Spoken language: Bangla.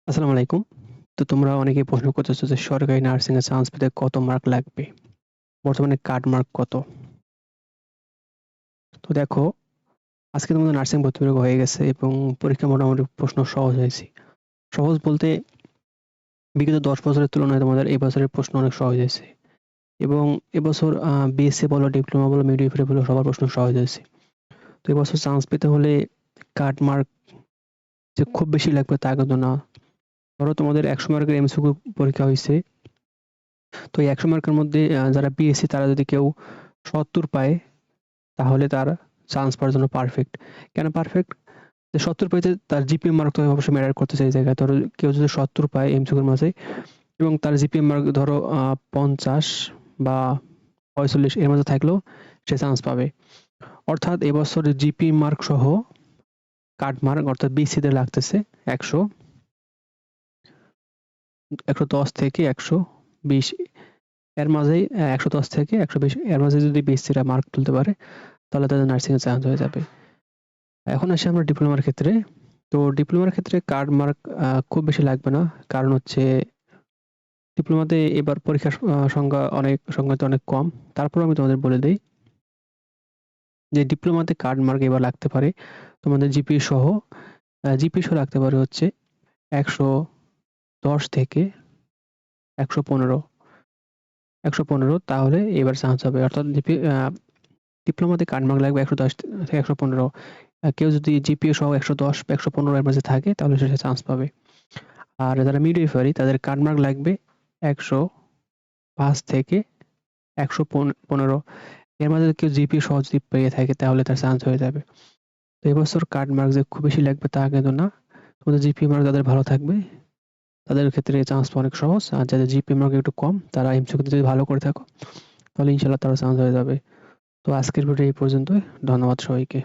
আসসালামু আলাইকুম। তো তোমরা অনেকেই প্রশ্ন করতেছো যে সরকারি নার্সিং এ চান্স পেতে কত মার্ক লাগবে? বর্তমানে কাট মার্ক কত? তো দেখো, আজকে তোমাদের নার্সিং ভর্তি পরীক্ষা হয়ে গেছে এবং পরীক্ষা মোটামুটি প্রশ্ন সহজ হয়েছে। সহজ বলতে বিগত ১০ বছরের তুলনায় তোমাদের এই বছরের প্রশ্ন অনেক সহজ হয়েছে। এবং এবছর বিএসসি বলো, ডিপ্লোমা বলো, মিডওয়াইফারি বলো সবার প্রশ্ন সহজ হয়েছে। তো এবছর চান্স পেতে হলে কাট মার্ক যে খুব বেশি লাগবে তা কিন্তু না। ধরো তোমাদের ১০০ মার্কের এমসিকিউ পরীক্ষা হইছে। তো এই ১০০ মার্কের মধ্যে যারা বিএসসি তারা যদি কেউ ৭০ পায় তাহলে তার চান্স পাওয়ার জন্য পারফেক্ট। কেন পারফেক্ট? যে ৭০ পাইতে তার জিপিএ মার্ক তো অবশ্যই ম্যাটার করতেছে এই জায়গায়। ধরো কেউ যদি ৭০ পায় এমসিকিউর মাঝে এবং তার জিপিএ মার্ক ধরো ৫০ বা ৪৫ এর মধ্যে থাকলেও সে চান্স পাবে। অর্থাৎ এবছর জিপিএ মার্ক সহ কাট মার্ক অর্থাৎ বিসিতে লাগতেছে ১১০ থেকে ১২০ এর মাঝেই ১১০ থেকে ১২০ এর মাঝে যদি বিএসসিরা মার্ক তুলতে পারে তাহলে তাদের নার্সিং এ চান্স হয়ে যাবে। এখন আসি আমরা ডিপ্লোমার ক্ষেত্রে। তো ডিপ্লোমার ক্ষেত্রে কাট মার্ক খুব বেশি লাগবে না। কারণ হচ্ছে ডিপ্লোমাতে এবার পরীক্ষার সংখ্যা তো অনেক কম। তারপরেও আমি তোমাদের বলে দেই যে ডিপ্লোমাতে কাট মার্ক এবার লাগতে পারে তোমাদের জিপিএ সহ লাগতে পারে হচ্ছে ১১০ থেকে ১১৫। ১১৫ তাহলে এবার চান্স হবে। অর্থাৎ ডিপ্লোমাতে কাট মার্ক লাগবে ১১০ থেকে ১১৫। কেউ যদি জিপিএ সহ ১১০ বা ১১৫ এর মাঝে থাকে তাহলে সে চান্স পাবে। আর যারা মিডওয়াইফারি তাদের কাট মার্ক লাগবে ১০৫ থেকে ১১৫। এর মাঝে কেউ জিপিএ সহ যদি পেয়ে থাকে তাহলে তার চান্স হয়ে যাবে। তো এবছর কাট মার্ক যে খুব বেশি লাগবে তা কিন্তু না। তোমাদের জিপিএ মার্ক যাদের ভালো থাকবে তাদের ক্ষেত্রে চান্স পাওয়া অনেক সহজ। আর যাদের জিপিএ মার্ক একটু কম তারা এমসিকিউতে যদি ভালো করে থাকো তাহলে ইনশাআল্লাহ তারা চান্স হয়ে যাবে। তো আজকের ভিডিও এই পর্যন্তই। ধন্যবাদ সবাইকে।